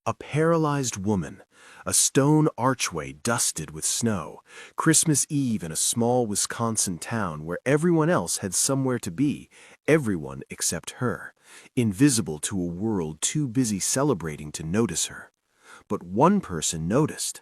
A paralyzed woman, a stone archway dusted with snow, Christmas Eve in a small Wisconsin town where everyone else had somewhere to be, everyone except her, invisible to a world too busy celebrating to notice her. But one person noticed.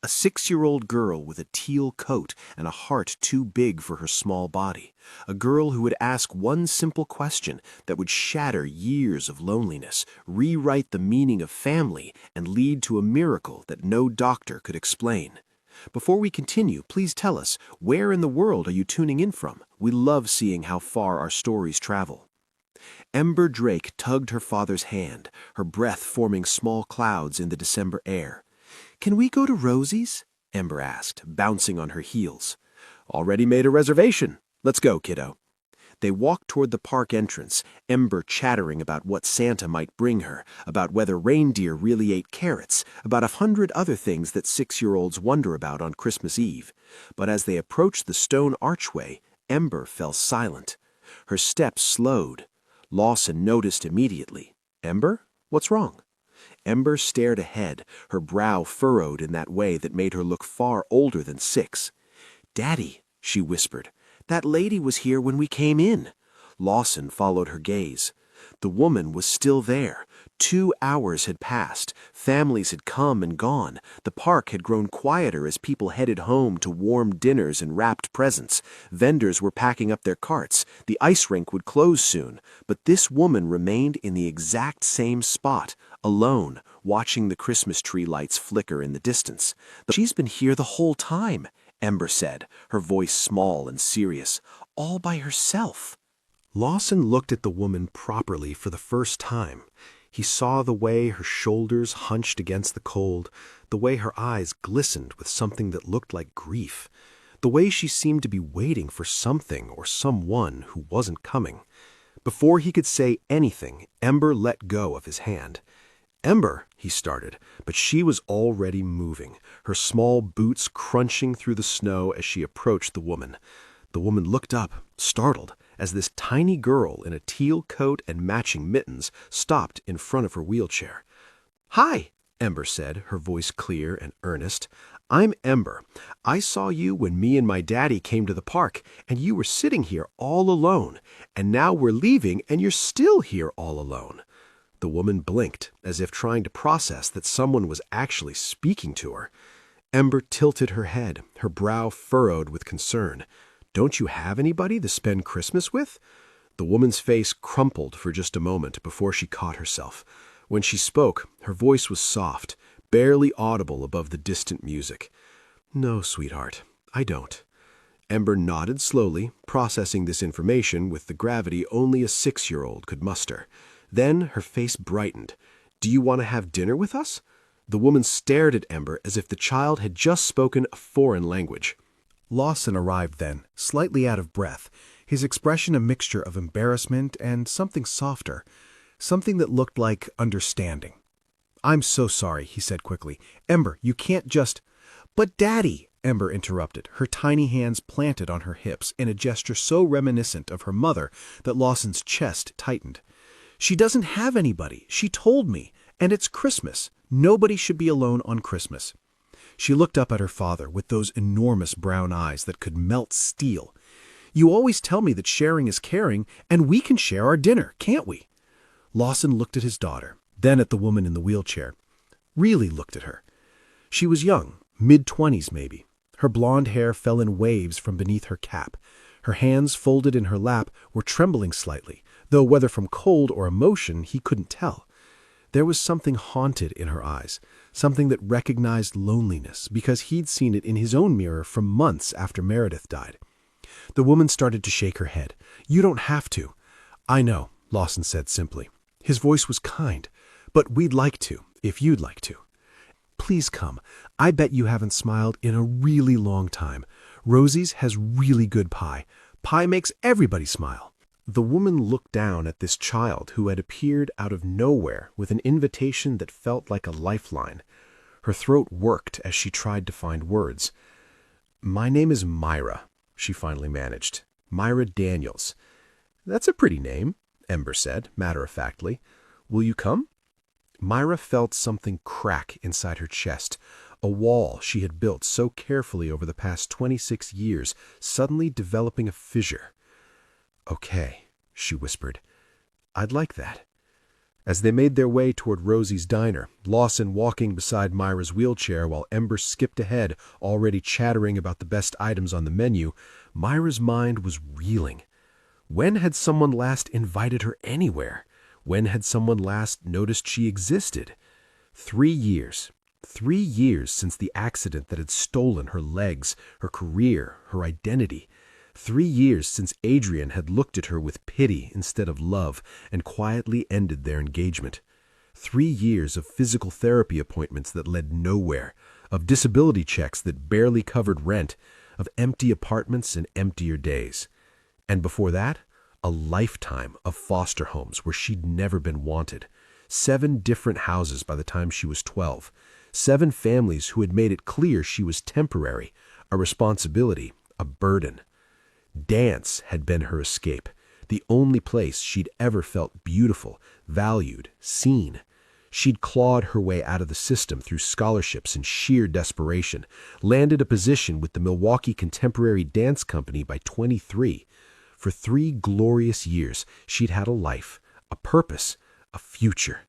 A 6-year-old girl with a teal coat and a heart too big for her small body. A girl who would ask one simple question that would shatter years of loneliness, rewrite the meaning of family, and lead to a miracle that no doctor could explain. Before we continue, please tell us, where in the world are you tuning in from? We love seeing how far our stories travel. Ember Drake tugged her father's hand, her breath forming small clouds in the December air. "Can we go to Rosie's?" Ember asked, bouncing on her heels. "Already made a reservation. Let's go, kiddo." They walked toward the park entrance, Ember chattering about what Santa might bring her, about whether reindeer really ate carrots, about 100 other things that 6-year-olds wonder about on Christmas Eve. But as they approached the stone archway, Ember fell silent. Her steps slowed. Lawson noticed immediately. "Ember, what's wrong?" Ember stared ahead, her brow furrowed in that way that made her look far older than 6. "Daddy," she whispered, "that lady was here when we came in." Lawson followed her gaze. The woman was still there. 2 hours had passed. Families had come and gone. The park had grown quieter as people headed home to warm dinners and wrapped presents. Vendors were packing up their carts. The ice rink would close soon. But this woman remained in the exact same spot, alone, watching the Christmas tree lights flicker in the distance. "She's been here the whole time," Ember said, her voice small and serious, "all by herself." Lawson looked at the woman properly for the first time. He saw the way her shoulders hunched against the cold, the way her eyes glistened with something that looked like grief, the way she seemed to be waiting for something or someone who wasn't coming. Before he could say anything, Ember let go of his hand. "Ember," he started, but she was already moving, her small boots crunching through the snow as she approached the woman. The woman looked up, startled, as this tiny girl in a teal coat and matching mittens stopped in front of her wheelchair. "Hi," Ember said, her voice clear and earnest. "I'm Ember. I saw you when me and my daddy came to the park, and you were sitting here all alone. And now we're leaving, and you're still here all alone." The woman blinked, as if trying to process that someone was actually speaking to her. Ember tilted her head, her brow furrowed with concern. "Don't you have anybody to spend Christmas with?" The woman's face crumpled for just a moment before she caught herself. When she spoke, her voice was soft, barely audible above the distant music. "No, sweetheart, I don't." Ember nodded slowly, processing this information with the gravity only a 6-year-old could muster. Then her face brightened. "Do you want to have dinner with us?" The woman stared at Ember as if the child had just spoken a foreign language. Lawson arrived then, slightly out of breath, his expression a mixture of embarrassment and something softer, something that looked like understanding. "I'm so sorry," he said quickly. "Ember, you can't just—" "But Daddy," Ember interrupted, her tiny hands planted on her hips in a gesture so reminiscent of her mother that Lawson's chest tightened. "She doesn't have anybody. She told me. And it's Christmas. Nobody should be alone on Christmas." She looked up at her father with those enormous brown eyes that could melt steel. "You always tell me that sharing is caring, and we can share our dinner, can't we?" Lawson looked at his daughter, then at the woman in the wheelchair. Really looked at her. She was young, mid-20s maybe. Her blonde hair fell in waves from beneath her cap. Her hands, folded in her lap, were trembling slightly, though whether from cold or emotion he couldn't tell. There was something haunted in her eyes, something that recognized loneliness, because he'd seen it in his own mirror for months after Meredith died. The woman started to shake her head. "You don't have to." "I know," Lawson said simply. His voice was kind. "But we'd like to, if you'd like to. Please come. I bet you haven't smiled in a really long time. Rosie's has really good pie. Pie makes everybody smile." The woman looked down at this child who had appeared out of nowhere with an invitation that felt like a lifeline. Her throat worked as she tried to find words. "My name is Myra," she finally managed. "Myra Daniels." "That's a pretty name," Ember said, matter-of-factly. "Will you come?" Myra felt something crack inside her chest. A wall she had built so carefully over the past 26 years suddenly developing a fissure. "Okay," she whispered. "I'd like that." As they made their way toward Rosie's diner, Lawson walking beside Myra's wheelchair while Ember skipped ahead, already chattering about the best items on the menu, Myra's mind was reeling. When had someone last invited her anywhere? When had someone last noticed she existed? 3 years. 3 years since the accident that had stolen her legs, her career, her identity. 3 years since Adrian had looked at her with pity instead of love and quietly ended their engagement. 3 years of physical therapy appointments that led nowhere, of disability checks that barely covered rent, of empty apartments and emptier days. And before that, a lifetime of foster homes where she'd never been wanted. 7 different houses by the time she was 12. 7 families who had made it clear she was temporary, a responsibility, a burden. Dance had been her escape, the only place she'd ever felt beautiful, valued, seen. She'd clawed her way out of the system through scholarships and sheer desperation, landed a position with the Milwaukee Contemporary Dance Company by 23. For 3 glorious years, she'd had a life, a purpose, a future.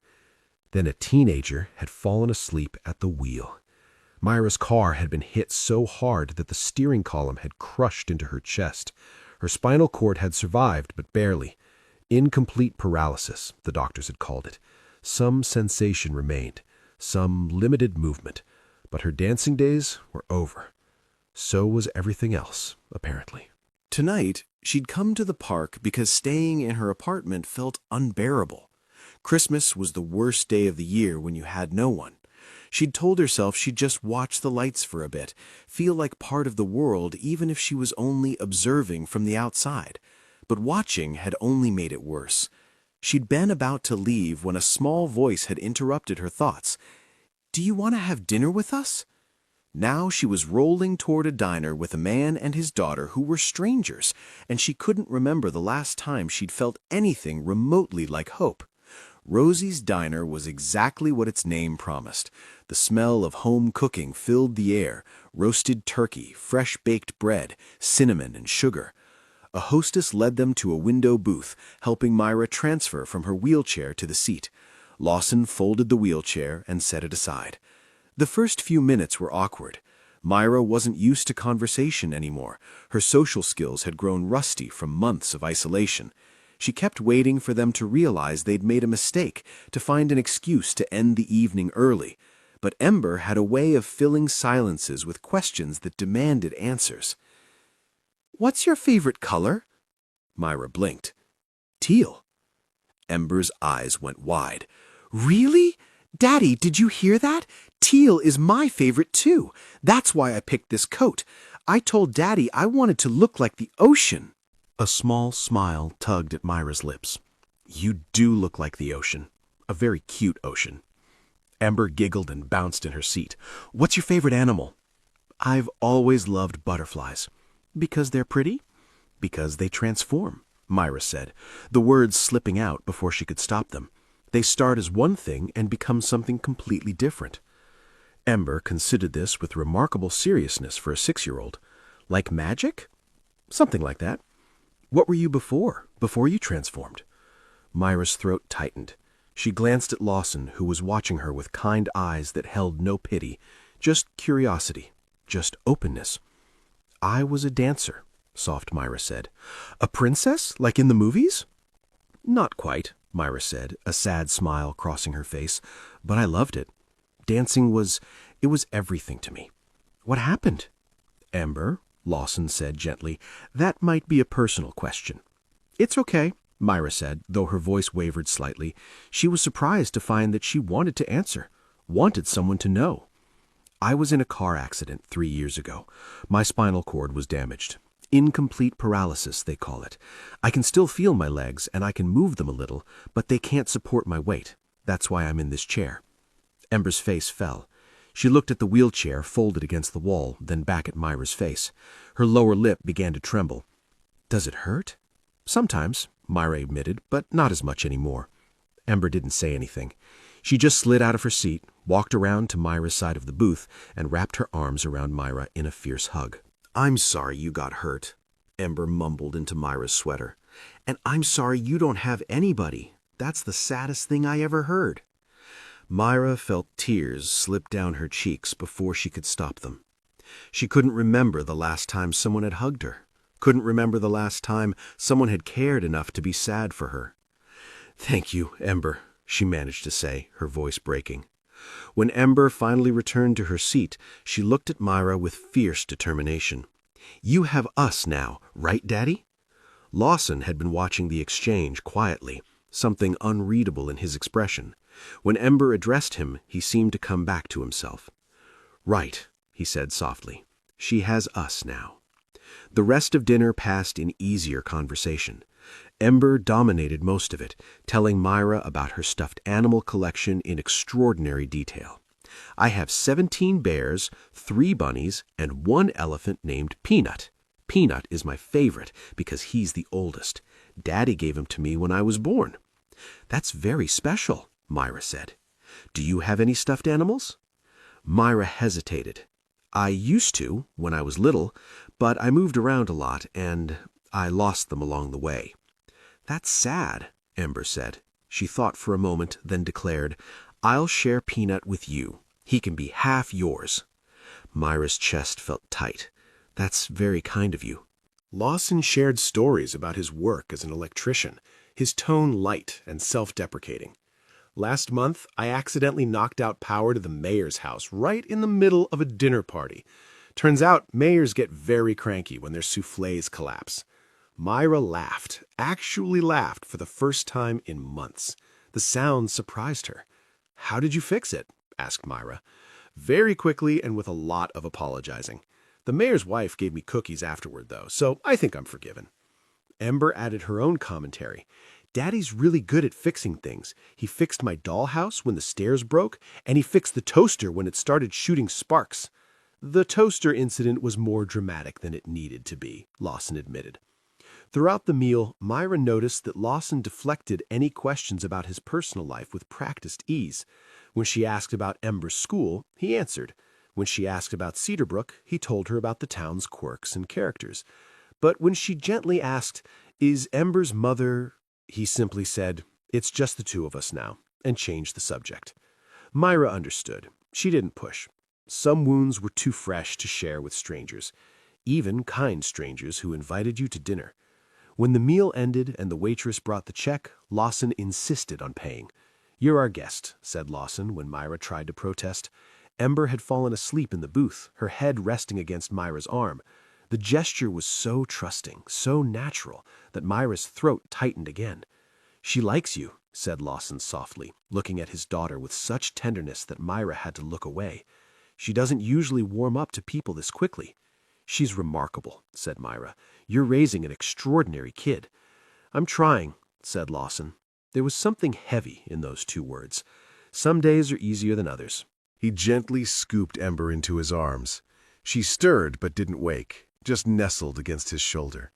Then a teenager had fallen asleep at the wheel. Myra's car had been hit so hard that the steering column had crushed into her chest. Her spinal cord had survived, but barely. Incomplete paralysis, the doctors had called it. Some sensation remained, some limited movement, but her dancing days were over. So was everything else, apparently. Tonight, she'd come to the park because staying in her apartment felt unbearable. Christmas was the worst day of the year when you had no one. She'd told herself she'd just watch the lights for a bit, feel like part of the world even if she was only observing from the outside. But watching had only made it worse. She'd been about to leave when a small voice had interrupted her thoughts. "Do you want to have dinner with us?" Now she was rolling toward a diner with a man and his daughter who were strangers, and she couldn't remember the last time she'd felt anything remotely like hope. Rosie's Diner was exactly what its name promised. The smell of home cooking filled the air, roasted turkey, fresh baked bread, cinnamon and sugar. A hostess led them to a window booth, helping Myra transfer from her wheelchair to the seat. Lawson folded the wheelchair and set it aside. The first few minutes were awkward. Myra wasn't used to conversation anymore. Her social skills had grown rusty from months of isolation. She kept waiting for them to realize they'd made a mistake, to find an excuse to end the evening early. But Ember had a way of filling silences with questions that demanded answers. "What's your favorite color?" Myra blinked. "Teal." Ember's eyes went wide. "Really? Daddy, did you hear that? Teal is my favorite too. That's why I picked this coat. I told Daddy I wanted to look like the ocean." A small smile tugged at Myra's lips. "You do look like the ocean. A very cute ocean." Ember giggled and bounced in her seat. "What's your favorite animal?" "I've always loved butterflies." "Because they're pretty?" "Because they transform," Myra said, the words slipping out before she could stop them. "They start as one thing and become something completely different." Ember considered this with remarkable seriousness for a 6-year-old. "Like magic?" "Something like that." "What were you before you transformed?" Myra's throat tightened. She glanced at Lawson, who was watching her with kind eyes that held no pity, just curiosity, just openness. "I was a dancer," soft Myra said. "A princess, like in the movies?" "Not quite," Myra said, a sad smile crossing her face, "but I loved it. Dancing was everything to me." "What happened?" "Ember," Lawson said gently, "that might be a personal question." "It's okay," Myra said, though her voice wavered slightly. She was surprised to find that she wanted to answer, wanted someone to know. "I was in a car accident 3 years ago. My spinal cord was damaged. Incomplete paralysis, they call it. I can still feel my legs, and I can move them a little, but they can't support my weight. That's why I'm in this chair." Ember's face fell. She looked at the wheelchair folded against the wall, then back at Myra's face. Her lower lip began to tremble. "Does it hurt?" "Sometimes," Myra admitted, "but not as much anymore." Ember didn't say anything. She just slid out of her seat, walked around to Myra's side of the booth, and wrapped her arms around Myra in a fierce hug. "I'm sorry you got hurt," Ember mumbled into Myra's sweater. "And I'm sorry you don't have anybody. That's the saddest thing I ever heard." Myra felt tears slip down her cheeks before she could stop them. She couldn't remember the last time someone had hugged her, couldn't remember the last time someone had cared enough to be sad for her. "Thank you, Ember," she managed to say, her voice breaking. When Ember finally returned to her seat, she looked at Myra with fierce determination. "You have us now, right, Daddy?" Lawson had been watching the exchange quietly, something unreadable in his expression. When Ember addressed him, he seemed to come back to himself. "Right," he said softly. "She has us now." The rest of dinner passed in easier conversation. Ember dominated most of it, telling Myra about her stuffed animal collection in extraordinary detail. "I have 17 bears, 3 bunnies, and 1 elephant named Peanut. Peanut is my favorite because he's the oldest. Daddy gave him to me when I was born." "That's very special," Myra said. "Do you have any stuffed animals?" Myra hesitated. "I used to, when I was little, but I moved around a lot, and I lost them along the way." "That's sad," Ember said. She thought for a moment, then declared, "I'll share Peanut with you. He can be half yours." Myra's chest felt tight. "That's very kind of you." Lawson shared stories about his work as an electrician, his tone light and self-deprecating. "Last month, I accidentally knocked out power to the mayor's house right in the middle of a dinner party. Turns out mayors get very cranky when their soufflés collapse." Myra laughed, actually laughed for the first time in months. The sound surprised her. "How did you fix it?" asked Myra. "Very quickly and with a lot of apologizing. The mayor's wife gave me cookies afterward, though, so I think I'm forgiven." Ember added her own commentary. "Daddy's really good at fixing things. He fixed my dollhouse when the stairs broke, and he fixed the toaster when it started shooting sparks." The toaster incident was more dramatic than it needed to be, Lawson admitted. Throughout the meal, Myra noticed that Lawson deflected any questions about his personal life with practiced ease. When she asked about Ember's school, he answered. When she asked about Cedarbrook, he told her about the town's quirks and characters. But when she gently asked, "Is Ember's mother?" he simply said, "It's just the two of us now," and changed the subject. Myra understood. She didn't push. Some wounds were too fresh to share with strangers, even kind strangers who invited you to dinner. When the meal ended and the waitress brought the check, Lawson insisted on paying. "You're our guest," said Lawson when Myra tried to protest. Ember had fallen asleep in the booth, her head resting against Myra's arm. The gesture was so trusting, so natural, that Myra's throat tightened again. "She likes you," said Lawson softly, looking at his daughter with such tenderness that Myra had to look away. "She doesn't usually warm up to people this quickly." "She's remarkable," said Myra. "You're raising an extraordinary kid." "I'm trying," said Lawson. There was something heavy in those 2 words. Some days are easier than others. He gently scooped Ember into his arms. She stirred but didn't wake, just nestled against his shoulder.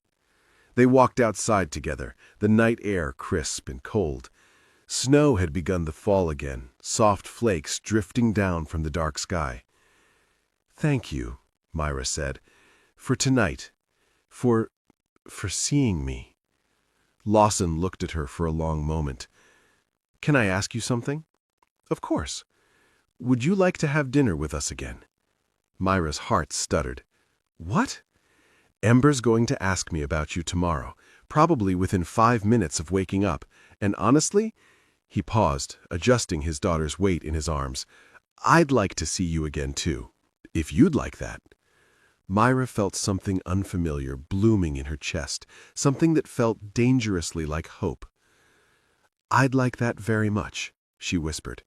They walked outside together, the night air crisp and cold. Snow had begun to fall again, soft flakes drifting down from the dark sky. "Thank you," Myra said, "for tonight, for seeing me." Lawson looked at her for a long moment. "Can I ask you something?" "Of course." "Would you like to have dinner with us again?" Myra's heart stuttered. "What?" "Ember's going to ask me about you tomorrow, probably within 5 minutes of waking up, and honestly," he paused, adjusting his daughter's weight in his arms, "I'd like to see you again too, if you'd like that." Myra felt something unfamiliar blooming in her chest, something that felt dangerously like hope. "I'd like that very much," she whispered.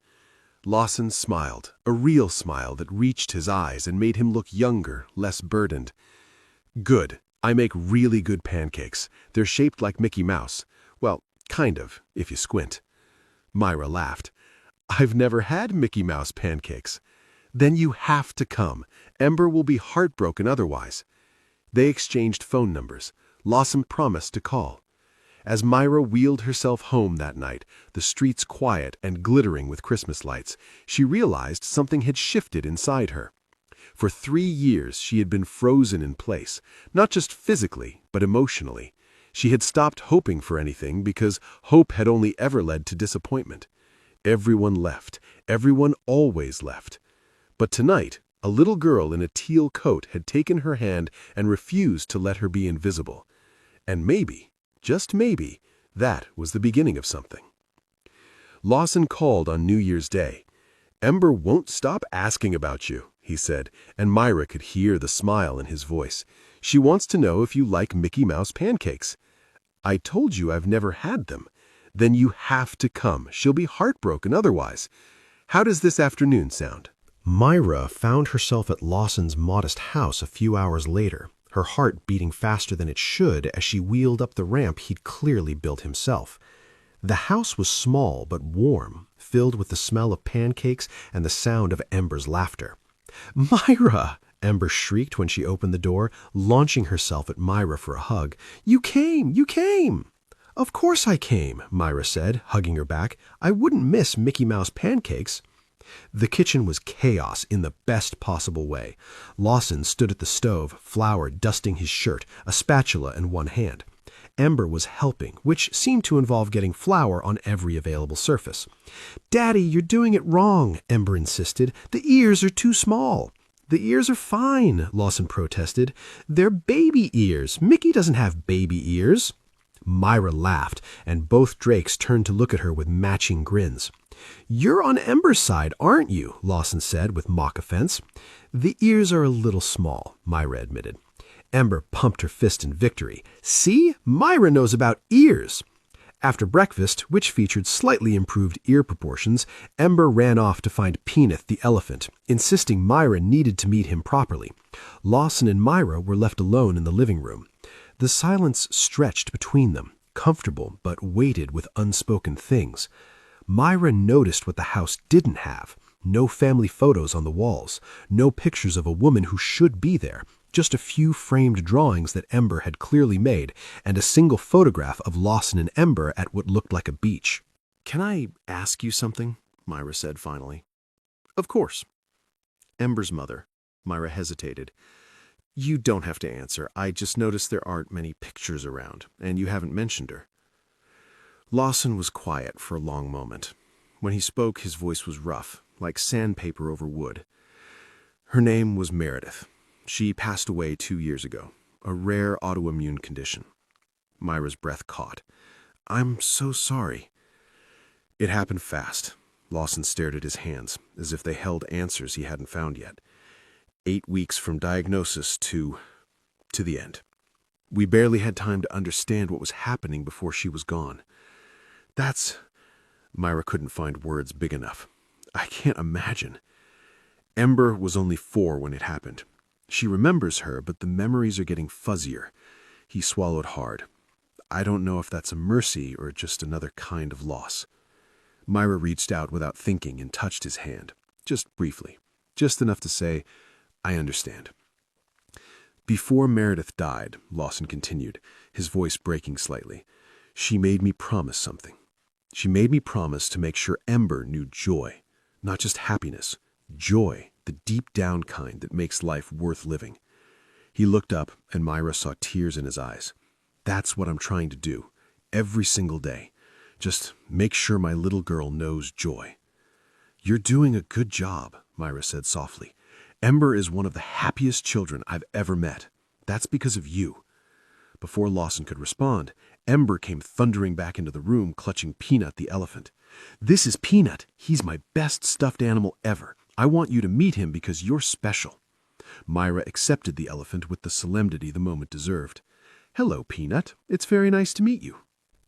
Lawson smiled, a real smile that reached his eyes and made him look younger, less burdened. "Good. I make really good pancakes. They're shaped like Mickey Mouse. Well, kind of, if you squint." Myra laughed. "I've never had Mickey Mouse pancakes." "Then you have to come. Ember will be heartbroken otherwise." They exchanged phone numbers. Lawson promised to call. As Myra wheeled herself home that night, the streets quiet and glittering with Christmas lights, she realized something had shifted inside her. For 3 years, she had been frozen in place, not just physically, but emotionally. She had stopped hoping for anything because hope had only ever led to disappointment. Everyone left. Everyone always left. But tonight, a little girl in a teal coat had taken her hand and refused to let her be invisible. And maybe, just maybe, that was the beginning of something. Lawson called on New Year's Day. "Ember won't stop asking about you," he said, and Myra could hear the smile in his voice. "She wants to know if you like Mickey Mouse pancakes." "I told you I've never had them." "Then you have to come. She'll be heartbroken otherwise. How does this afternoon sound?" Myra found herself at Lawson's modest house a few hours later, her heart beating faster than it should as she wheeled up the ramp he'd clearly built himself. The house was small but warm, filled with the smell of pancakes and the sound of Ember's laughter. "Myra!" Ember shrieked when she opened the door, launching herself at Myra for a hug. "You came! You came!" "Of course I came," Myra said, hugging her back. "I wouldn't miss Mickey Mouse pancakes." The kitchen was chaos in the best possible way. Lawson stood at the stove, flour dusting his shirt, a spatula in one hand. Ember was helping, which seemed to involve getting flour on every available surface. "Daddy, you're doing it wrong," Ember insisted. "The ears are too small." "The ears are fine," Lawson protested. "They're baby ears. Mickey doesn't have baby ears." Myra laughed, and both Drakes turned to look at her with matching grins. "You're on Ember's side, aren't you?" Lawson said with mock offense. "The ears are a little small," Myra admitted. Ember pumped her fist in victory. "See? Myra knows about ears." After breakfast, which featured slightly improved ear proportions, Ember ran off to find Peanut the elephant, insisting Myra needed to meet him properly. Lawson and Myra were left alone in the living room. The silence stretched between them, comfortable but weighted with unspoken things. Myra noticed what the house didn't have. No family photos on the walls, no pictures of a woman who should be there, just a few framed drawings that Ember had clearly made, and a single photograph of Lawson and Ember at what looked like a beach. "Can I ask you something?" Myra said finally. "Of course." Ember's mother. Myra hesitated. "You don't have to answer. I just noticed there aren't many pictures around, and you haven't mentioned her." Lawson was quiet for a long moment. When he spoke, his voice was rough, like sandpaper over wood. "Her name was Meredith. She passed away 2 years ago, a rare autoimmune condition." Myra's breath caught. "I'm so sorry." "It happened fast." Lawson stared at his hands, as if they held answers he hadn't found yet. 8 weeks from diagnosis to the end. We barely had time to understand what was happening before she was gone. That's... Myra couldn't find words big enough. "I can't imagine." Ember was only 4 when it happened. She remembers her, but the memories are getting fuzzier. He swallowed hard. "I don't know if that's a mercy or just another kind of loss." Myra reached out without thinking and touched his hand, just briefly, just enough to say, "I understand." "Before Meredith died," Lawson continued, his voice breaking slightly, "she made me promise something. She made me promise to make sure Ember knew joy, not just happiness, joy, the deep-down kind that makes life worth living." He looked up, and Myra saw tears in his eyes. "That's what I'm trying to do, every single day. Just make sure my little girl knows joy." "You're doing a good job," Myra said softly. "Ember is one of the happiest children I've ever met. That's because of you." Before Lawson could respond, Ember came thundering back into the room, clutching Peanut the elephant. "This is Peanut. He's my best stuffed animal ever. I want you to meet him because you're special." Myra accepted the elephant with the solemnity the moment deserved. "Hello, Peanut. It's very nice to meet you."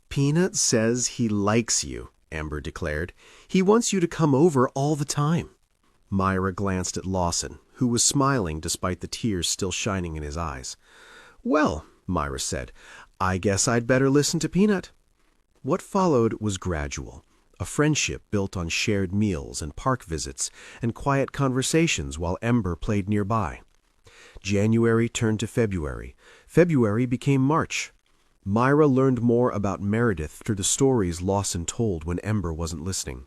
"Peanut says he likes you," Ember declared. "He wants you to come over all the time." Myra glanced at Lawson, who was smiling despite the tears still shining in his eyes. "Well," Myra said, "I guess I'd better listen to Peanut." What followed was gradual, a friendship built on shared meals and park visits and quiet conversations while Ember played nearby. January turned to February. February became March. Myra learned more about Meredith through the stories Lawson told when Ember wasn't listening,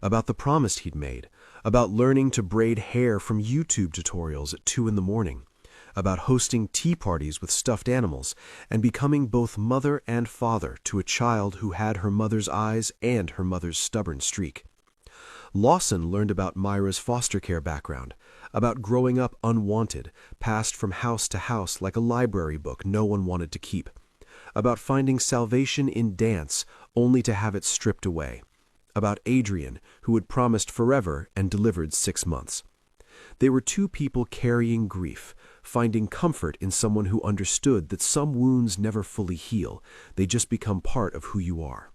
about the promise he'd made, about learning to braid hair from YouTube tutorials at 2 in the morning, about hosting tea parties with stuffed animals, and becoming both mother and father to a child who had her mother's eyes and her mother's stubborn streak. Lawson learned about Myra's foster care background, about growing up unwanted, passed from house to house like a library book no one wanted to keep, about finding salvation in dance only to have it stripped away, about Adrian, who had promised forever and delivered 6 months. They were two people carrying grief, finding comfort in someone who understood that some wounds never fully heal, they just become part of who you are.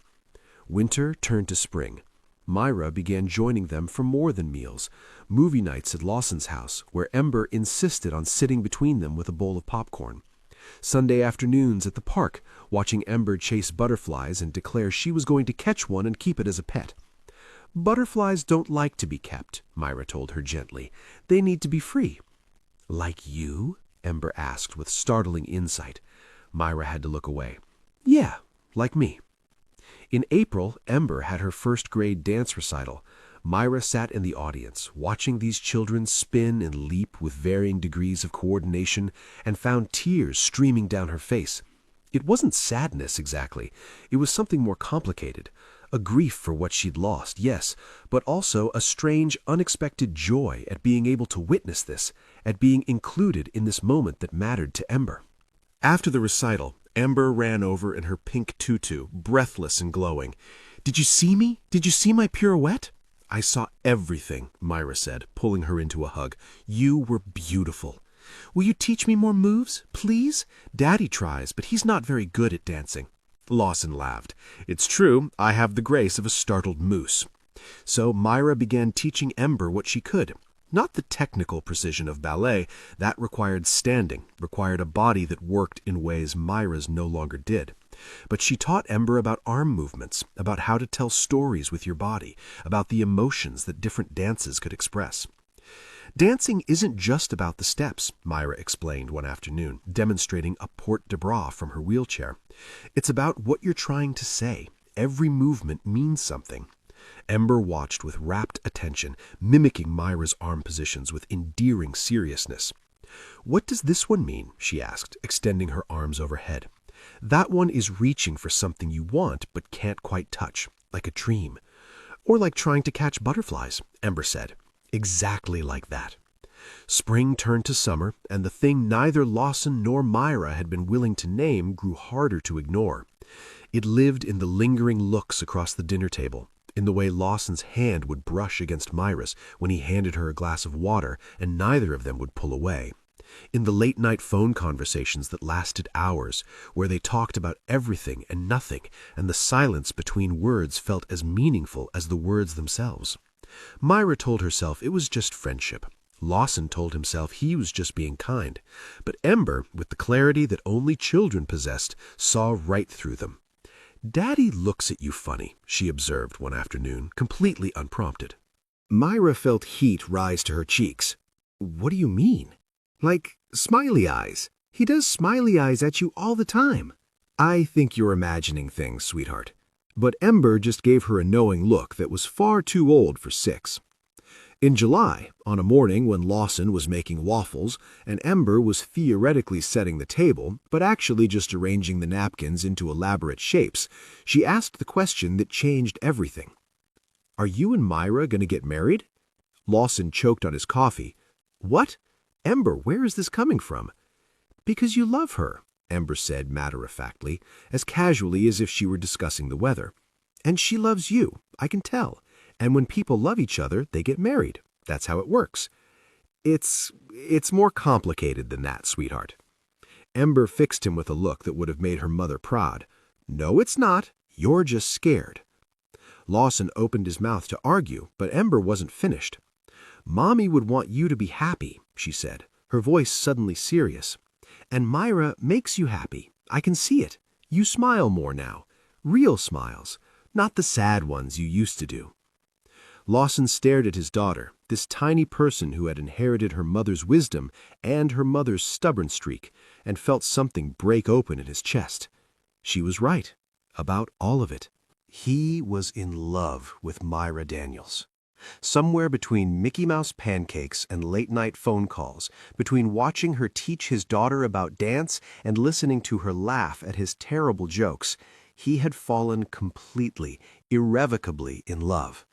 Winter turned to spring. Myra began joining them for more than meals, movie nights at Lawson's house, where Ember insisted on sitting between them with a bowl of popcorn. Sunday afternoons at the park, watching Ember chase butterflies and declare she was going to catch one and keep it as a pet. "Butterflies don't like to be kept," Myra told her gently. "They need to be free." "Like you?" Ember asked with startling insight. Myra had to look away. "Yeah, like me." In April, Ember had her first-grade dance recital. Myra sat in the audience, watching these children spin and leap with varying degrees of coordination, and found tears streaming down her face. It wasn't sadness exactly. It was something more complicated. A grief for what she'd lost, yes, but also a strange, unexpected joy at being able to witness this, at being included in this moment that mattered to Ember. After the recital, Ember ran over in her pink tutu, breathless and glowing. "Did you see me? Did you see my pirouette?" "I saw everything," Myra said, pulling her into a hug. "You were beautiful." "Will you teach me more moves, please? Daddy tries, but he's not very good at dancing." Lawson laughed. "It's true, I have the grace of a startled moose." So Myra began teaching Ember what she could. Not the technical precision of ballet, that required standing, required a body that worked in ways Myra's no longer did. But she taught Ember about arm movements, about how to tell stories with your body, about the emotions that different dances could express. "Dancing isn't just about the steps," Myra explained one afternoon, demonstrating a port de bras from her wheelchair. "It's about what you're trying to say. Every movement means something." Ember watched with rapt attention, mimicking Myra's arm positions with endearing seriousness. "What does this one mean?" she asked, extending her arms overhead. "That one is reaching for something you want but can't quite touch, like a dream." "Or like trying to catch butterflies," Ember said. "Exactly like that." Spring turned to summer, and the thing neither Lawson nor Myra had been willing to name grew harder to ignore. It lived in the lingering looks across the dinner table, in the way Lawson's hand would brush against Myra's when he handed her a glass of water and neither of them would pull away, in the late-night phone conversations that lasted hours, where they talked about everything and nothing, and the silence between words felt as meaningful as the words themselves. Myra told herself it was just friendship. Lawson told himself he was just being kind. But Ember, with the clarity that only children possessed, saw right through them. "Daddy looks at you funny," she observed one afternoon, completely unprompted. Myra felt heat rise to her cheeks. "What do you mean?" "Like smiley eyes. He does smiley eyes at you all the time." "I think you're imagining things, sweetheart." But Ember just gave her a knowing look that was far too old for 6. In July, on a morning when Lawson was making waffles and Ember was theoretically setting the table, but actually just arranging the napkins into elaborate shapes, she asked the question that changed everything. "Are you and Myra going to get married?" Lawson choked on his coffee. "What? Ember, where is this coming from?" "Because you love her," Ember said matter-of-factly, as casually as if she were discussing the weather. "And she loves you, I can tell. And when people love each other, they get married. That's how it works." It's more complicated than that, sweetheart." Ember fixed him with a look that would have made her mother proud. "No, it's not. You're just scared." Lawson opened his mouth to argue, but Ember wasn't finished. "Mommy would want you to be happy," she said, her voice suddenly serious. "And Myra makes you happy. I can see it. You smile more now. Real smiles, not the sad ones you used to do." Lawson stared at his daughter, this tiny person who had inherited her mother's wisdom and her mother's stubborn streak, and felt something break open in his chest. She was right about all of it. He was in love with Myra Daniels. Somewhere between Mickey Mouse pancakes and late-night phone calls, between watching her teach his daughter about dance and listening to her laugh at his terrible jokes, he had fallen completely, irrevocably in love.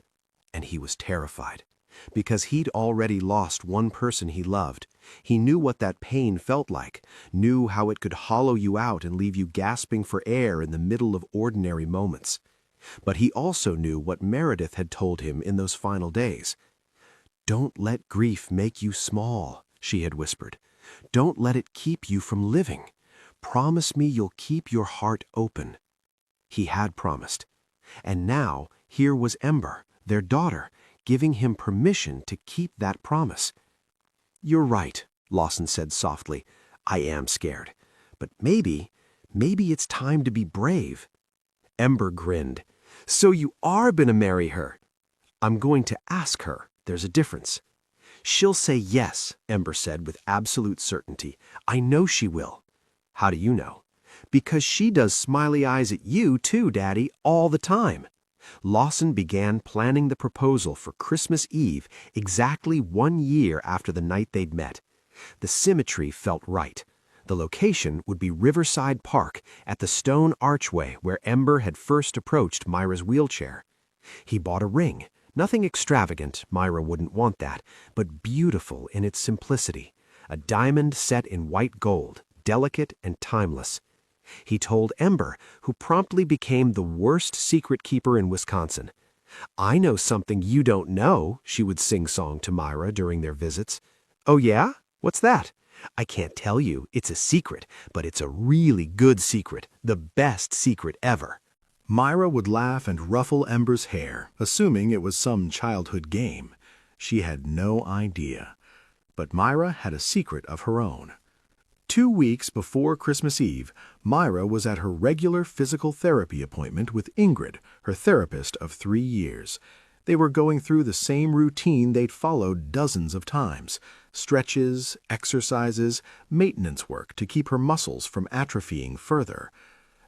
And he was terrified, because he'd already lost one person he loved. He knew what that pain felt like, knew how it could hollow you out and leave you gasping for air in the middle of ordinary moments. But he also knew what Meredith had told him in those final days. "Don't let grief make you small," she had whispered. "Don't let it keep you from living. Promise me you'll keep your heart open." He had promised. And now here was Ember, their daughter, giving him permission to keep that promise. "You're right," Lawson said softly. "I am scared. But maybe it's time to be brave." Ember grinned. "So you are going to marry her?" "I'm going to ask her. There's a difference." "She'll say yes," Ember said with absolute certainty. "I know she will." "How do you know?" "Because she does smiley eyes at you too, Daddy, all the time." Lawson began planning the proposal for Christmas Eve exactly 1 year after the night they'd met. The symmetry felt right. The location would be Riverside Park, at the stone archway where Ember had first approached Myra's wheelchair. He bought a ring. Nothing extravagant, Myra wouldn't want that, but beautiful in its simplicity. A diamond set in white gold, delicate and timeless. He told Ember, who promptly became the worst secret keeper in Wisconsin. "I know something you don't know," she would sing-song to Myra during their visits. "Oh yeah? What's that?" "I can't tell you. It's a secret, but it's a really good secret, the best secret ever." Myra would laugh and ruffle Ember's hair, assuming it was some childhood game. She had no idea. But Myra had a secret of her own. 2 weeks before Christmas Eve, Myra was at her regular physical therapy appointment with Ingrid, her therapist of 3 years. They were going through the same routine they'd followed dozens of times: stretches, exercises, maintenance work to keep her muscles from atrophying further.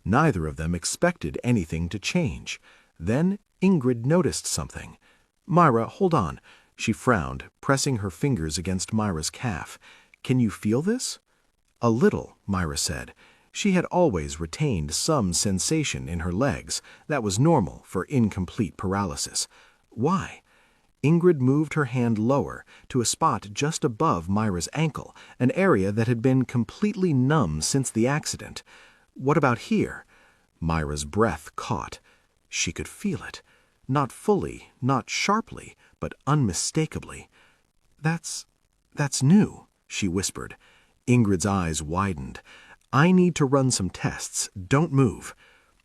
Neither of them expected anything to change. Then Ingrid noticed something. "Myra, hold on." She frowned, pressing her fingers against Myra's calf. "Can you feel this?" "A little," Myra said. She had always retained some sensation in her legs. That was normal for incomplete paralysis. "Why?" Ingrid moved her hand lower to a spot just above Myra's ankle, an area that had been completely numb since the accident. "What about here?" Myra's breath caught. She could feel it. Not fully, not sharply, but unmistakably. That's new," she whispered. Ingrid's eyes widened. "I need to run some tests. Don't move."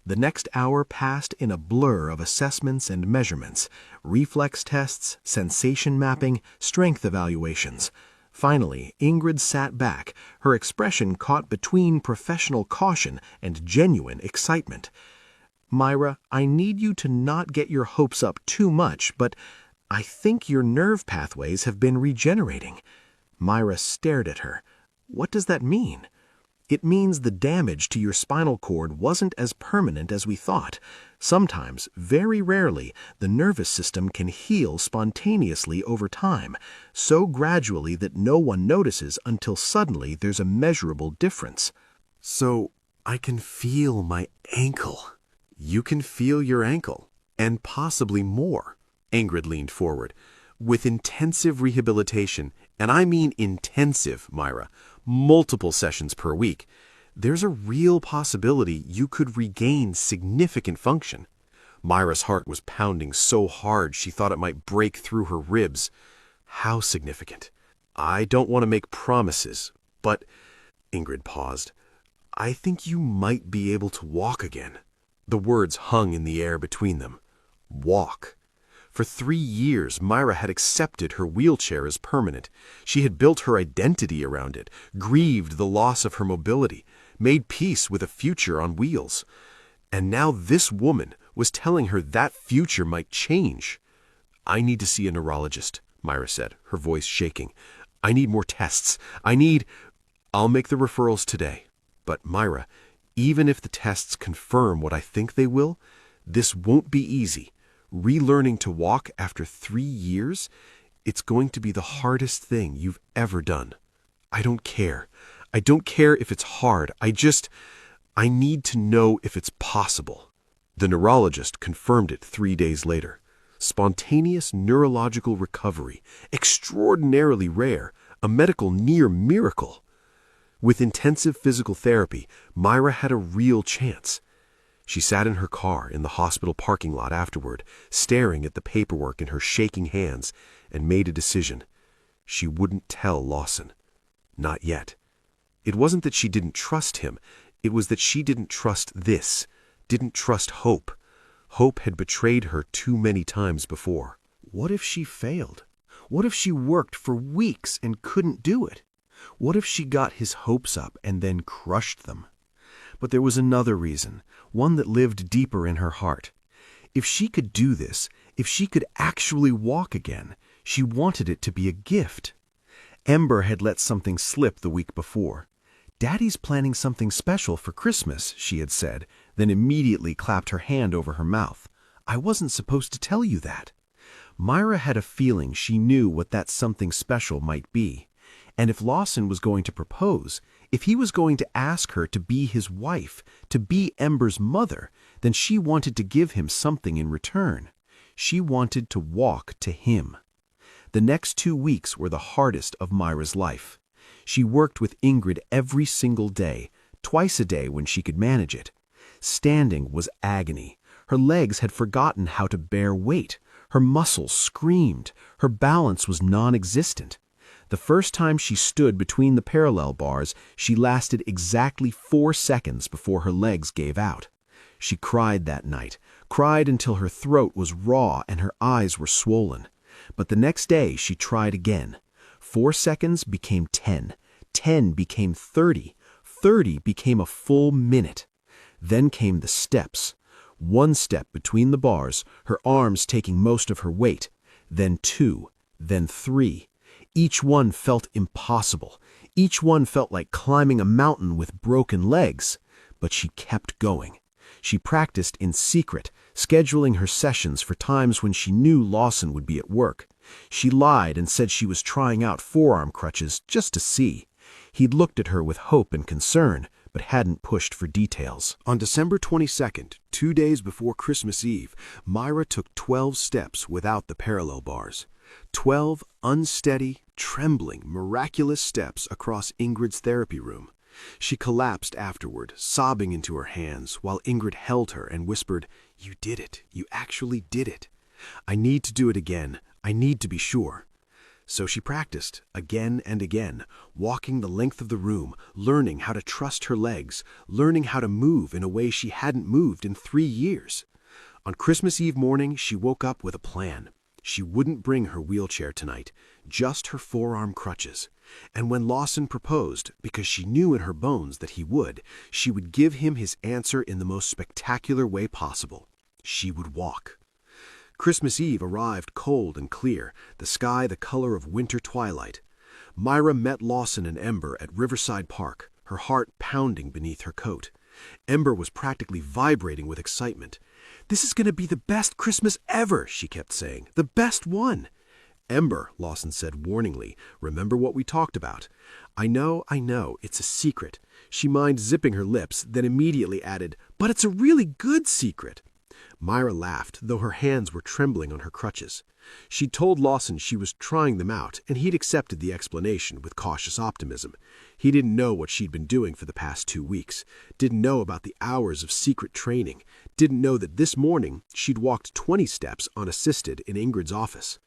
The next hour passed in a blur of assessments and measurements, reflex tests, sensation mapping, strength evaluations. Finally, Ingrid sat back, her expression caught between professional caution and genuine excitement. "Myra, I need you to not get your hopes up too much, but I think your nerve pathways have been regenerating." Myra stared at her. "What does that mean?" "It means the damage to your spinal cord wasn't as permanent as we thought. Sometimes, very rarely, the nervous system can heal spontaneously over time, so gradually that no one notices until suddenly there's a measurable difference." "So I can feel my ankle." "You can feel your ankle, and possibly more." Ingrid leaned forward. "With intensive rehabilitation, and I mean intensive, Myra, multiple sessions per week, there's a real possibility you could regain significant function." Myra's heart was pounding so hard she thought it might break through her ribs. "How significant?" "I don't want to make promises, but—" Ingrid paused. "I think you might be able to walk again." The words hung in the air between them. Walk. For 3 years, Myra had accepted her wheelchair as permanent. She had built her identity around it, grieved the loss of her mobility, made peace with a future on wheels. And now this woman was telling her that future might change. "I need to see a neurologist," Myra said, her voice shaking. "I need more tests. I'll make the referrals today. But Myra, Even if the tests confirm what I think they will, this won't be easy. Relearning to walk after 3 years, it's going to be the hardest thing you've ever done. I don't care. I don't care if it's hard. I need to know if it's possible. The neurologist confirmed it 3 days later. Spontaneous neurological recovery, extraordinarily rare, a medical near miracle. With intensive physical therapy, Myra had a real chance. She sat in her car in the hospital parking lot afterward, staring at the paperwork in her shaking hands, and made a decision. She wouldn't tell Lawson. Not yet. It wasn't that she didn't trust him. It was that she didn't trust this, didn't trust Hope. Hope had betrayed her too many times before. What if she failed? What if she worked for weeks and couldn't do it? What if she got his hopes up and then crushed them? But there was another reason, one that lived deeper in her heart. If she could do this, if she could actually walk again, she wanted it to be a gift. Ember had let something slip the week before. "Daddy's planning something special for Christmas," she had said, then immediately clapped her hand over her mouth. "I wasn't supposed to tell you that." Myra had a feeling she knew what that something special might be. And if Lawson was going to propose, if he was going to ask her to be his wife, to be Ember's mother, then she wanted to give him something in return. She wanted to walk to him. The next 2 weeks were the hardest of Myra's life. She worked with Ingrid every single day, twice a day when she could manage it. Standing was agony. Her legs had forgotten how to bear weight. Her muscles screamed. Her balance was non-existent. The first time she stood between the parallel bars, she lasted exactly 4 seconds before her legs gave out. She cried that night, cried until her throat was raw and her eyes were swollen. But the next day she tried again. 4 seconds became 10. 10 became 30. 30 became a full minute. Then came the steps. 1 step between the bars, her arms taking most of her weight. Then 2. Then 3. Each one felt impossible. Each one felt like climbing a mountain with broken legs. But she kept going. She practiced in secret, scheduling her sessions for times when she knew Lawson would be at work. She lied and said she was trying out forearm crutches just to see. He'd looked at her with hope and concern, but hadn't pushed for details. On December 22nd, 2 days before Christmas Eve, Myra took 12 steps without the parallel bars. 12 unsteady, trembling, miraculous steps across Ingrid's therapy room. She collapsed afterward, sobbing into her hands, while Ingrid held her and whispered, "You did it. You actually did it. I need to do it again. I need to be sure." So she practiced, again and again, walking the length of the room, learning how to trust her legs, learning how to move in a way she hadn't moved in 3 years. On Christmas Eve morning, she woke up with a plan. She wouldn't bring her wheelchair tonight, just her forearm crutches. And when Lawson proposed, because she knew in her bones that he would, she would give him his answer in the most spectacular way possible. She would walk. Christmas Eve arrived cold and clear, the sky the color of winter twilight. Myra met Lawson and Ember at Riverside Park, her heart pounding beneath her coat. Ember was practically vibrating with excitement. "This is going to be the best Christmas ever," she kept saying. "The best one." "Ember," Lawson said warningly, "remember what we talked about." I know, it's a secret." She minded zipping her lips, then immediately added, "But it's a really good secret." Myra laughed, though her hands were trembling on her crutches. She'd told Lawson she was trying them out, and he'd accepted the explanation with cautious optimism. He didn't know what she'd been doing for the past 2 weeks, didn't know about the hours of secret training, didn't know that this morning she'd walked 20 steps unassisted in Ingrid's office.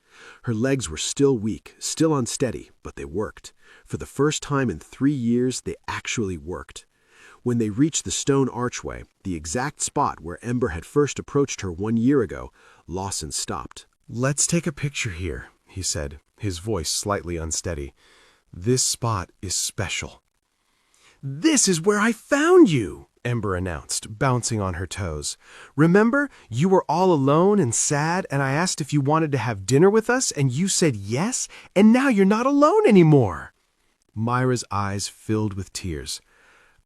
Her legs were still weak, still unsteady, but they worked. For the first time in 3 years, they actually worked. When they reached the stone archway, the exact spot where Ember had first approached her 1 year ago, Lawson stopped. "Let's take a picture here," he said, his voice slightly unsteady. "This spot is special." "This is where I found you," Ember announced, bouncing on her toes. "Remember, you were all alone and sad, and I asked if you wanted to have dinner with us, and you said yes, and now you're not alone anymore." Myra's eyes filled with tears.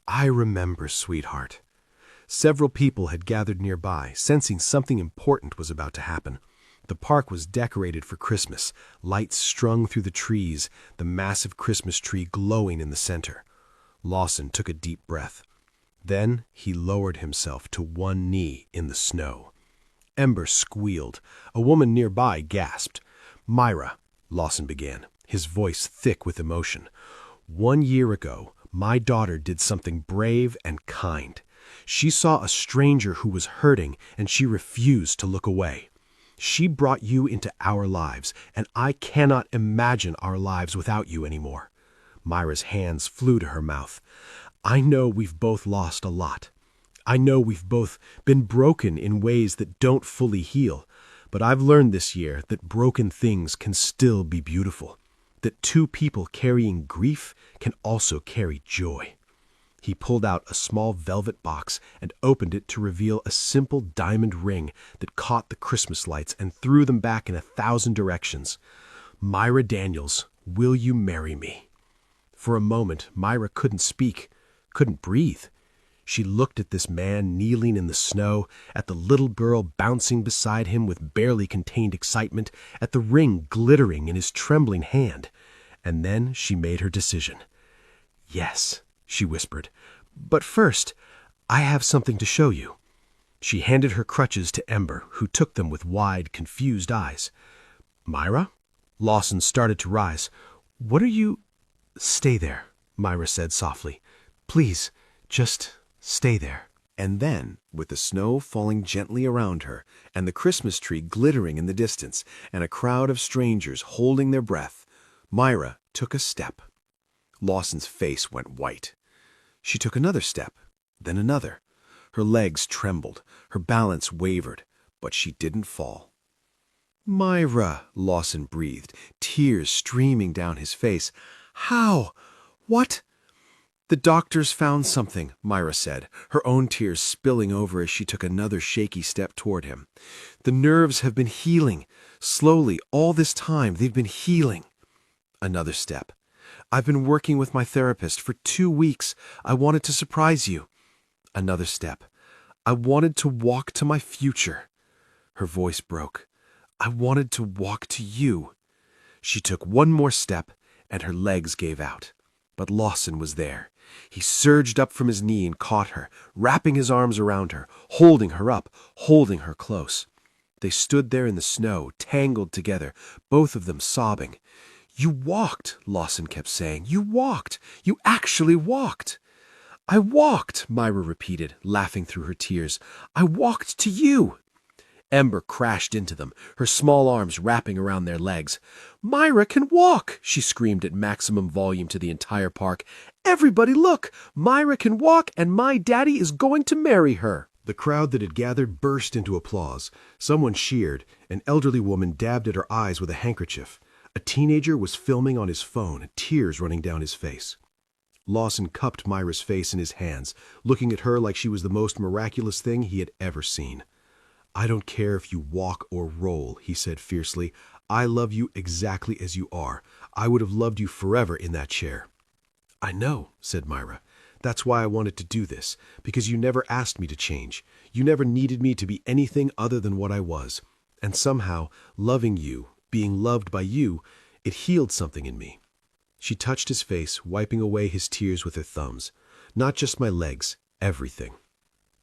I remember, sweetheart. Several people had gathered nearby, sensing something important was about to happen. The park was decorated for Christmas, lights strung through the trees, the massive Christmas tree glowing in the center. Lawson took a deep breath. Then he lowered himself to one knee in the snow. Ember squealed. A woman nearby gasped. "Myra," Lawson began, his voice thick with emotion. "1 year ago, my daughter did something brave and kind. She saw a stranger who was hurting, and she refused to look away. She brought you into our lives, and I cannot imagine our lives without you anymore." Myra's hands flew to her mouth. "I know we've both lost a lot. I know we've both been broken in ways that don't fully heal, but I've learned this year that broken things can still be beautiful, that two people carrying grief can also carry joy." He pulled out a small velvet box and opened it to reveal a simple diamond ring that caught the Christmas lights and threw them back in 1,000 directions. "Myra Daniels, will you marry me?" For a moment, Myra couldn't speak, couldn't breathe. She looked at this man kneeling in the snow, at the little girl bouncing beside him with barely contained excitement, at the ring glittering in his trembling hand. And then she made her decision. "Yes," she whispered, "but first, I have something to show you." She handed her crutches to Ember, who took them with wide, confused eyes. "Myra?" Lawson started to rise. "What are you—" "Stay there," Myra said softly. "Please, just stay there." And then, with the snow falling gently around her, and the Christmas tree glittering in the distance, and a crowd of strangers holding their breath, Myra took a step. Lawson's face went white. She took another step, then another. Her legs trembled, her balance wavered, but she didn't fall. "Myra," Lawson breathed, tears streaming down his face. "How? What?" "The doctors found something," Myra said, her own tears spilling over as she took another shaky step toward him. "The nerves have been healing. Slowly, all this time, they've been healing." Another step. "I've been working with my therapist for 2 weeks. I wanted to surprise you." Another step. "I wanted to walk to my future." Her voice broke. "I wanted to walk to you." She took one more step, and her legs gave out. But Lawson was there. He surged up from his knee and caught her, wrapping his arms around her, holding her up, holding her close. They stood there in the snow, tangled together, both of them sobbing. "You walked," Lawson kept saying. "You walked. You actually walked." "I walked," Myra repeated, laughing through her tears. "I walked to you." Ember crashed into them, her small arms wrapping around their legs. "Myra can walk!" she screamed at maximum volume to the entire park. "Everybody look! Myra can walk, and my daddy is going to marry her!" The crowd that had gathered burst into applause. Someone cheered. An elderly woman dabbed at her eyes with a handkerchief. A teenager was filming on his phone, tears running down his face. Lawson cupped Myra's face in his hands, looking at her like she was the most miraculous thing he had ever seen. "I don't care if you walk or roll," he said fiercely. "I love you exactly as you are. I would have loved you forever in that chair." "I know," said Myra. "That's why I wanted to do this, because you never asked me to change. You never needed me to be anything other than what I was. And somehow, loving you, being loved by you, it healed something in me." She touched his face, wiping away his tears with her thumbs. "Not just my legs, everything."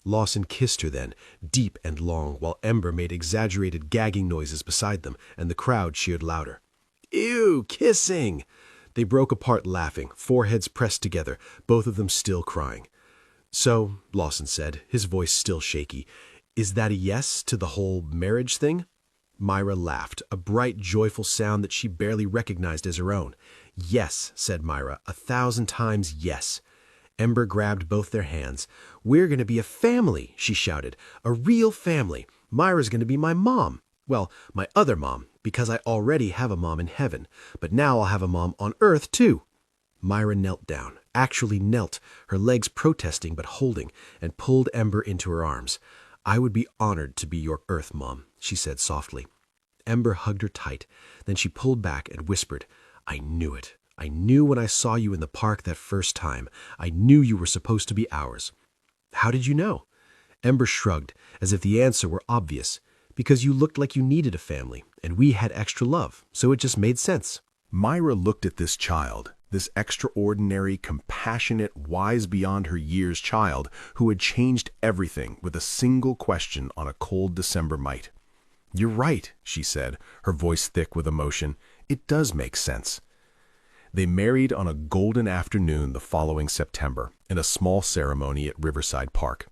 Lawson kissed her then, deep and long, while Ember made exaggerated gagging noises beside them, and the crowd cheered louder. "Ew, kissing!" They broke apart laughing, foreheads pressed together, both of them still crying. "So," Lawson said, his voice still shaky, "is that a yes to the whole marriage thing?" Myra laughed, a bright, joyful sound that she barely recognized as her own. "Yes," said Myra, 1,000 times yes. Ember grabbed both their hands. "We're going to be a family," she shouted. "A real family. Myra's going to be my mom. Well, my other mom, because I already have a mom in heaven. But now I'll have a mom on earth, too." Myra knelt down, actually knelt, her legs protesting but holding, and pulled Ember into her arms. "I would be honored to be your earth mom," she said softly. Ember hugged her tight. Then she pulled back and whispered, "I knew it. I knew when I saw you in the park that first time. I knew you were supposed to be ours." "How did you know?" Ember shrugged, as if the answer were obvious. "Because you looked like you needed a family, and we had extra love, so it just made sense." Myra looked at this child, this extraordinary, compassionate, wise beyond her years child who had changed everything with a single question on a cold December night. "You're right," she said, her voice thick with emotion. "It does make sense." They married on a golden afternoon the following September in a small ceremony at Riverside Park.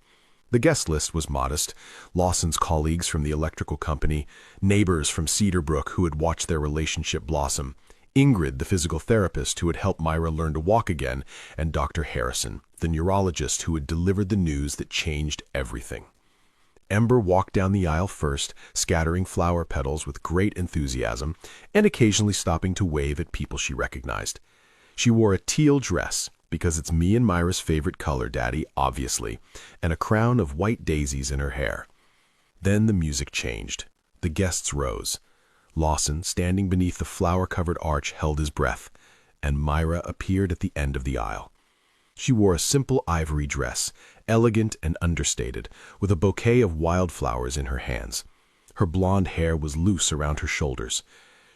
The guest list was modest: Lawson's colleagues from the electrical company, neighbors from Cedar Brook who had watched their relationship blossom, Ingrid, the physical therapist who had helped Myra learn to walk again, and Dr. Harrison, the neurologist who had delivered the news that changed everything. Ember walked down the aisle first, scattering flower petals with great enthusiasm, and occasionally stopping to wave at people she recognized. She wore a teal dress, because it's me and Myra's favorite color, Daddy, obviously, and a crown of white daisies in her hair. Then the music changed. The guests rose. Lawson, standing beneath the flower-covered arch, held his breath, and Myra appeared at the end of the aisle. She wore a simple ivory dress, elegant and understated, with a bouquet of wildflowers in her hands. Her blonde hair was loose around her shoulders.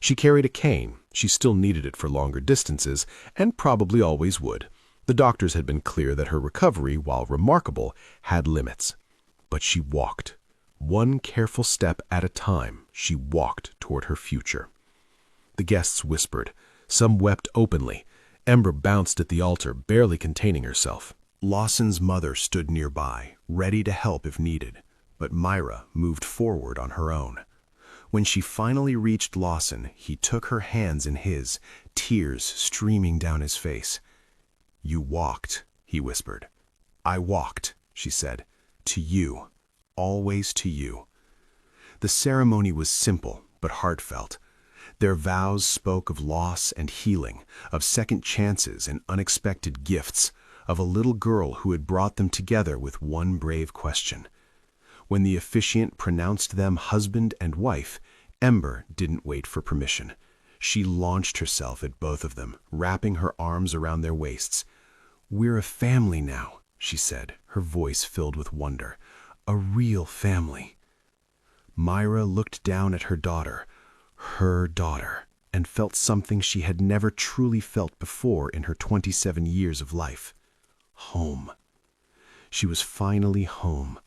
She carried a cane. She still needed it for longer distances, and probably always would. The doctors had been clear that her recovery, while remarkable, had limits. But she walked. One careful step at a time, she walked toward her future. The guests whispered. Some wept openly. Ember bounced at the altar, barely containing herself. Lawson's mother stood nearby, ready to help if needed, but Myra moved forward on her own. When she finally reached Lawson, he took her hands in his, tears streaming down his face. "You walked," he whispered. "I walked," she said, "to you, always to you." The ceremony was simple but heartfelt. Their vows spoke of loss and healing, of second chances and unexpected gifts, of a little girl who had brought them together with one brave question. When the officiant pronounced them husband and wife, Ember didn't wait for permission. She launched herself at both of them, wrapping her arms around their waists. "We're a family now," she said, her voice filled with wonder. "A real family." Myra looked down at her daughter, and felt something she had never truly felt before in her 27 years of life. Home. She was finally home.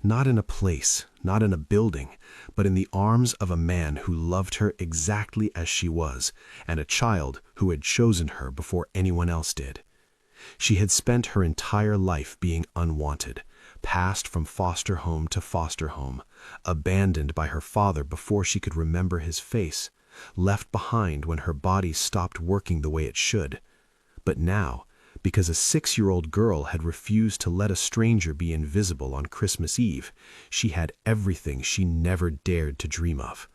Not in a place, not in a building, but in the arms of a man who loved her exactly as she was, and a child who had chosen her before anyone else did. She had spent her entire life being unwanted, passed from foster home to foster home, abandoned by her father before she could remember his face, left behind when her body stopped working the way it should. But now, because a 6-year-old girl had refused to let a stranger be invisible on Christmas Eve, she had everything she never dared to dream of.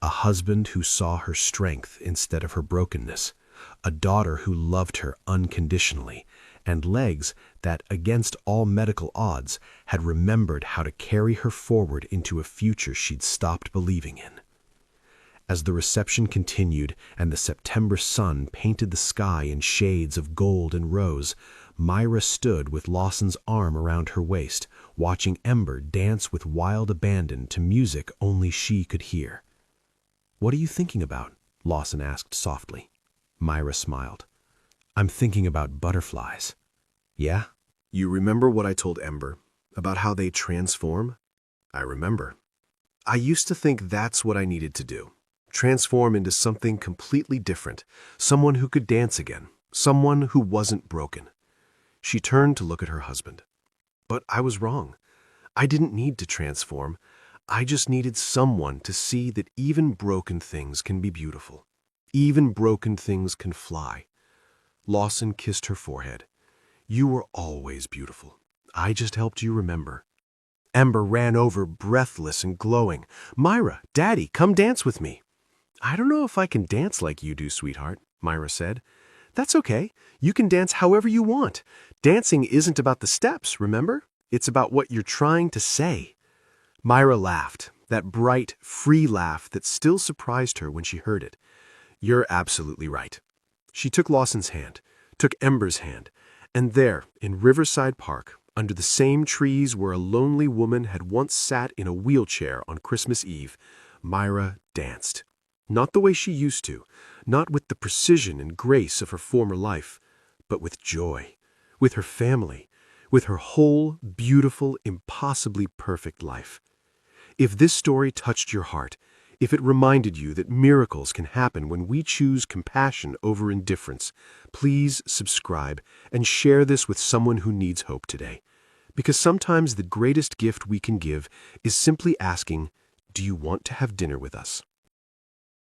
A husband who saw her strength instead of her brokenness, a daughter who loved her unconditionally, and legs that, against all medical odds, had remembered how to carry her forward into a future she'd stopped believing in. As the reception continued and the September sun painted the sky in shades of gold and rose, Myra stood with Lawson's arm around her waist, watching Ember dance with wild abandon to music only she could hear. "What are you thinking about?" Lawson asked softly. Myra smiled. "I'm thinking about butterflies." "Yeah? You remember what I told Ember about how they transform?" "I remember. I used to think that's what I needed to do. Transform into something completely different, someone who could dance again, someone who wasn't broken." She turned to look at her husband. "But I was wrong. I didn't need to transform. I just needed someone to see that even broken things can be beautiful. Even broken things can fly." Lawson kissed her forehead. "You were always beautiful. I just helped you remember." Ember ran over, breathless and glowing. "Myra, Daddy, come dance with me." "I don't know if I can dance like you do, sweetheart," Myra said. "That's okay. You can dance however you want. Dancing isn't about the steps, remember? It's about what you're trying to say." Myra laughed, that bright, free laugh that still surprised her when she heard it. "You're absolutely right." She took Lawson's hand, took Ember's hand, and there, in Riverside Park, under the same trees where a lonely woman had once sat in a wheelchair on Christmas Eve, Myra danced. Not the way she used to, not with the precision and grace of her former life, but with joy, with her family, with her whole, beautiful, impossibly perfect life. If this story touched your heart, if it reminded you that miracles can happen when we choose compassion over indifference, please subscribe and share this with someone who needs hope today. Because sometimes the greatest gift we can give is simply asking, "Do you want to have dinner with us?"